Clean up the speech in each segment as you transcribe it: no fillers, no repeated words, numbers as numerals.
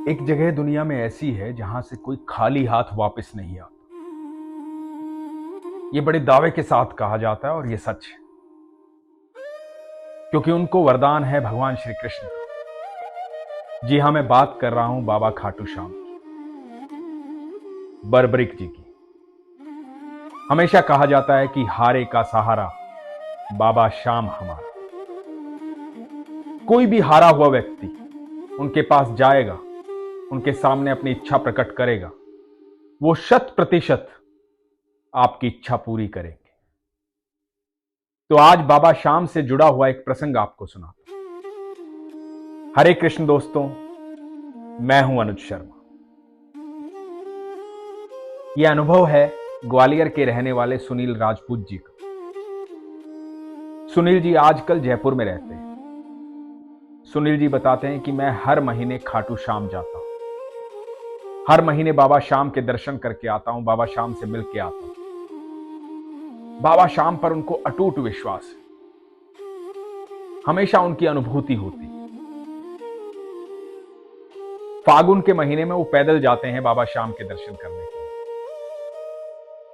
एक जगह दुनिया में ऐसी है जहां से कोई खाली हाथ वापस नहीं आता। ये बड़े दावे के साथ कहा जाता है और ये सच है, क्योंकि उनको वरदान है भगवान श्री कृष्ण का। जी हां, मैं बात कर रहा हूं बाबा खाटू श्याम की, बरबरिक जी की। हमेशा कहा जाता है कि हारे का सहारा बाबा श्याम हमारा। कोई भी हारा हुआ व्यक्ति उनके पास जाएगा, उनके सामने अपनी इच्छा प्रकट करेगा, वो 100% आपकी इच्छा पूरी करेंगे। तो आज बाबा श्याम से जुड़ा हुआ एक प्रसंग आपको सुनाता हूं। हरे कृष्ण दोस्तों, मैं हूं अनुज शर्मा। यह अनुभव है ग्वालियर के रहने वाले सुनील राजपूत जी का। सुनील जी आजकल जयपुर में रहते हैं। सुनील जी बताते हैं कि मैं हर महीने खाटू श्याम जाता हूं, हर महीने बाबा श्याम के दर्शन करके आता हूं, बाबा श्याम से मिल के आता हूं। बाबा श्याम पर उनको अटूट विश्वास है, हमेशा उनकी अनुभूति होती। फागुन के महीने में वो पैदल जाते हैं बाबा श्याम के दर्शन करने के लिए।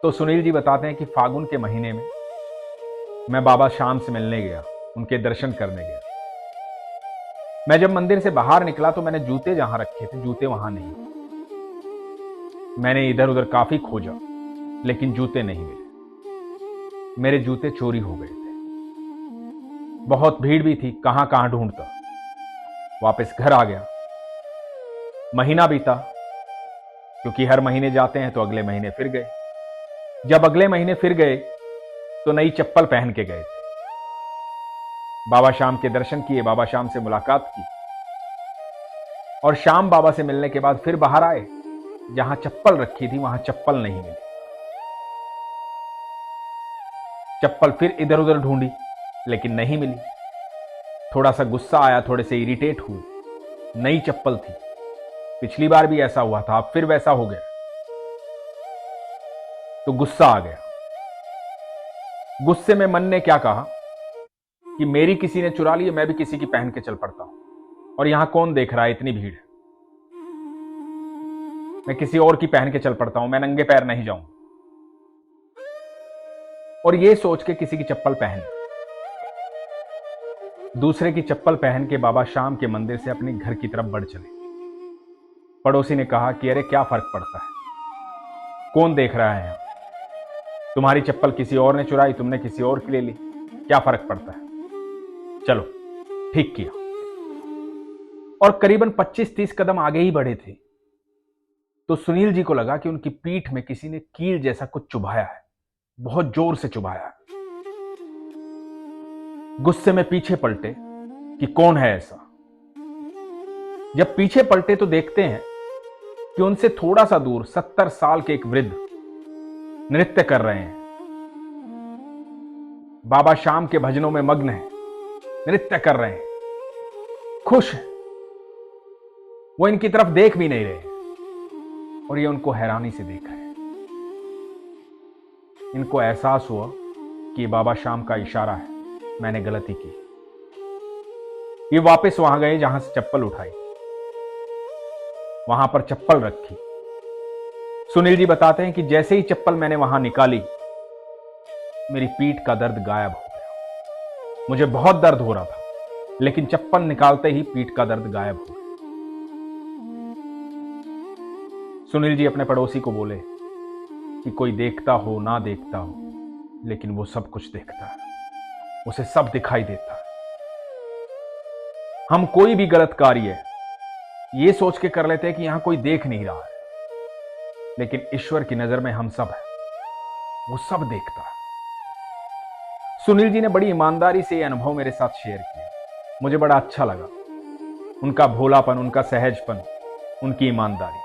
तो सुनील जी बताते हैं कि फागुन के महीने में मैं बाबा श्याम से मिलने गया, उनके दर्शन करने गया। मैं जब मंदिर से बाहर निकला तो मैंने जूते जहां रखे थे, जूते वहां नहीं। मैंने इधर उधर काफी खोजा, लेकिन जूते नहीं मिले। मेरे जूते चोरी हो गए थे। बहुत भीड़ भी थी, कहां कहां ढूंढता। वापस घर आ गया। महीना बीता, क्योंकि हर महीने जाते हैं तो अगले महीने फिर गए। जब अगले महीने फिर गए तो नई चप्पल पहन के गए थे। बाबा श्याम के दर्शन किए, बाबा श्याम से मुलाकात की, और श्याम बाबा से मिलने के बाद फिर बाहर आए। जहां चप्पल रखी थी वहां चप्पल नहीं मिली। चप्पल फिर इधर उधर ढूंढी, लेकिन नहीं मिली। थोड़ा सा गुस्सा आया, थोड़े से इरिटेट हुए। नई चप्पल थी, पिछली बार भी ऐसा हुआ था, अब फिर वैसा हो गया। तो गुस्सा आ गया। गुस्से में मन ने क्या कहा कि मेरी किसी ने चुरा ली है, मैं भी किसी की पहन के चल पड़ता हूं। और यहां कौन देख रहा है, इतनी भीड़ है, मैं किसी और की पहन के चल पड़ता हूं, मैं नंगे पैर नहीं जाऊं। और ये सोच के किसी की चप्पल पहन, दूसरे की चप्पल पहन के बाबा श्याम के मंदिर से अपने घर की तरफ बढ़ चले। पड़ोसी ने कहा कि अरे क्या फर्क पड़ता है, कौन देख रहा है यहां, तुम्हारी चप्पल किसी और ने चुराई, तुमने किसी और की ले ली, क्या फर्क पड़ता है, चलो। ठीक किया। और करीबन 25-30 कदम आगे ही बढ़े थे तो सुनील जी को लगा कि उनकी पीठ में किसी ने कील जैसा कुछ चुभाया है, बहुत जोर से चुभाया है। गुस्से में पीछे पलटे कि कौन है ऐसा। जब पीछे पलटे तो देखते हैं कि उनसे थोड़ा सा दूर 70 साल के एक वृद्ध नृत्य कर रहे हैं। बाबा श्याम के भजनों में मग्न है, नृत्य कर रहे हैं, खुश हैं। वो इनकी तरफ देख भी नहीं रहे और ये उनको हैरानी से देख रहे हैं। इनको एहसास हुआ कि ये बाबा श्याम का इशारा है, मैंने गलती की। ये वापस वहां गए जहां से चप्पल उठाई, वहां पर चप्पल रखी। सुनील जी बताते हैं कि जैसे ही चप्पल मैंने वहां निकाली, मेरी पीठ का दर्द गायब हो गया। मुझे बहुत दर्द हो रहा था, लेकिन चप्पल निकालते ही पीठ का दर्द गायब हो गया। सुनील जी अपने पड़ोसी को बोले कि कोई देखता हो ना देखता हो, लेकिन वो सब कुछ देखता है, उसे सब दिखाई देता है। हम कोई भी गलत कार्य ये सोच के कर लेते हैं कि यहां कोई देख नहीं रहा है, लेकिन ईश्वर की नजर में हम सब हैं, वो सब देखता है। सुनील जी ने बड़ी ईमानदारी से यह अनुभव मेरे साथ शेयर किया। मुझे बड़ा अच्छा लगा, उनका भोलापन, उनका सहजपन, उनकी ईमानदारी।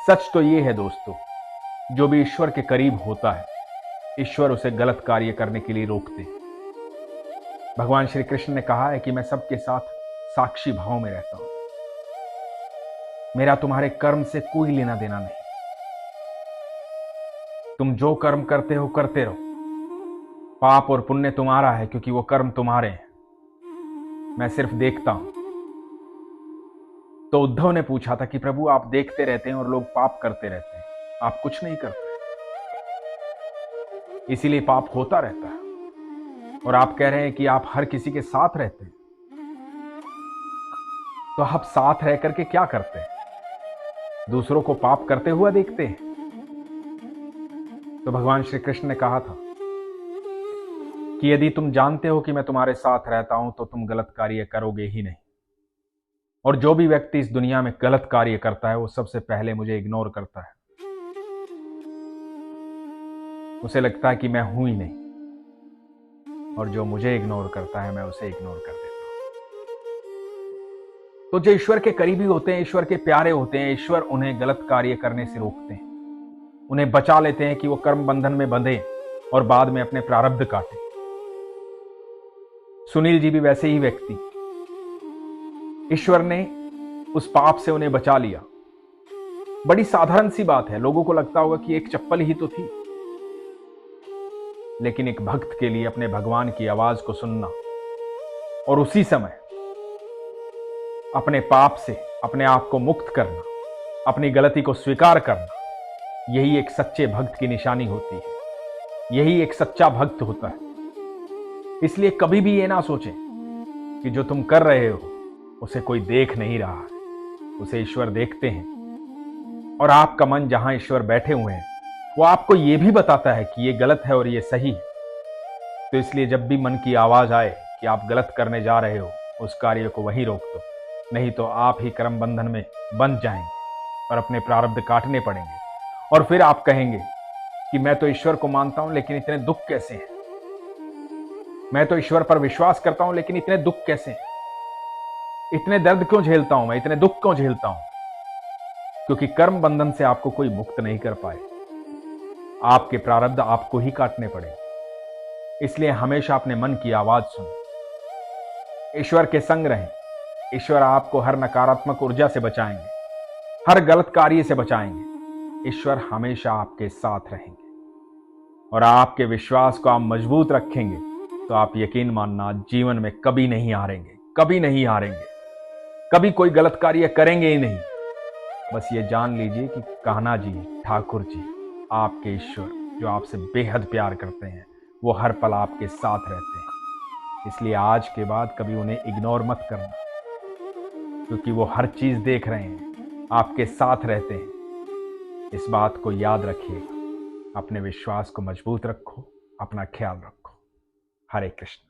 सच तो यह है दोस्तों, जो भी ईश्वर के करीब होता है, ईश्वर उसे गलत कार्य करने के लिए रोकते हैं। भगवान श्री कृष्ण ने कहा है कि मैं सबके साथ साक्षी भाव में रहता हूं, मेरा तुम्हारे कर्म से कोई लेना देना नहीं। तुम जो कर्म करते हो करते रहो, पाप और पुण्य तुम्हारा है, क्योंकि वो कर्म तुम्हारे हैं। मैं सिर्फ देखता हूं। तो उद्धव ने पूछा था कि प्रभु आप देखते रहते हैं और लोग पाप करते रहते हैं, आप कुछ नहीं करते, इसीलिए पाप होता रहता है। और आप कह रहे हैं कि आप हर किसी के साथ रहते हैं, तो आप साथ रह करके क्या करते हैं? दूसरों को पाप करते हुआ देखते हैं। तो भगवान श्री कृष्ण ने कहा था कि यदि तुम जानते हो कि मैं तुम्हारे साथ रहता हूं तो तुम गलत कार्य करोगे ही नहीं। और जो भी व्यक्ति इस दुनिया में गलत कार्य करता है वो सबसे पहले मुझे इग्नोर करता है। उसे लगता है कि मैं हूं ही नहीं, और जो मुझे इग्नोर करता है मैं उसे इग्नोर कर देता हूं। तो जो ईश्वर के करीबी होते हैं, ईश्वर के प्यारे होते हैं, ईश्वर उन्हें गलत कार्य करने से रोकते हैं, उन्हें बचा लेते हैं कि वो कर्म बंधन में बंधे और बाद में अपने प्रारब्ध काटे। सुनील जी भी वैसे ही व्यक्ति, ईश्वर ने उस पाप से उन्हें बचा लिया। बड़ी साधारण सी बात है, लोगों को लगता होगा कि एक चप्पल ही तो थी, लेकिन एक भक्त के लिए अपने भगवान की आवाज को सुनना और उसी समय अपने पाप से अपने आप को मुक्त करना, अपनी गलती को स्वीकार करना, यही एक सच्चे भक्त की निशानी होती है, यही एक सच्चा भक्त होता है। इसलिए कभी भी ये ना सोचें कि जो तुम कर रहे हो उसे कोई देख नहीं रहा है, उसे ईश्वर देखते हैं। और आपका मन जहां ईश्वर बैठे हुए हैं वो आपको ये भी बताता है कि ये गलत है और ये सही है। तो इसलिए जब भी मन की आवाज आए कि आप गलत करने जा रहे हो, उस कार्य को वहीं रोक दो, नहीं तो आप ही कर्म बंधन में बंध जाएंगे और अपने प्रारब्ध काटने पड़ेंगे। और फिर आप कहेंगे कि मैं तो ईश्वर को मानता हूं लेकिन इतने दुख कैसे हैं, मैं तो ईश्वर पर विश्वास करता हूं लेकिन इतने दुख कैसे हैं, इतने दर्द क्यों झेलता हूं मैं, इतने दुख क्यों झेलता हूं? क्योंकि कर्म बंधन से आपको कोई मुक्त नहीं कर पाए, आपके प्रारब्ध आपको ही काटने पड़े। इसलिए हमेशा अपने मन की आवाज सुनें, ईश्वर के संग रहें। ईश्वर आपको हर नकारात्मक ऊर्जा से बचाएंगे, हर गलत कार्य से बचाएंगे। ईश्वर हमेशा आपके साथ रहेंगे और आपके विश्वास को आप मजबूत रखेंगे तो आप यकीन मानना जीवन में कभी नहीं हारेंगे, कभी नहीं हारेंगे, कभी कोई गलत कार्य करेंगे ही नहीं। बस ये जान लीजिए कि कान्हा जी, ठाकुर जी, आपके ईश्वर जो आपसे बेहद प्यार करते हैं वो हर पल आपके साथ रहते हैं। इसलिए आज के बाद कभी उन्हें इग्नोर मत करना, क्योंकि वो हर चीज देख रहे हैं, आपके साथ रहते हैं। इस बात को याद रखिएगा, अपने विश्वास को मजबूत रखो, अपना ख्याल रखो। हरे कृष्ण।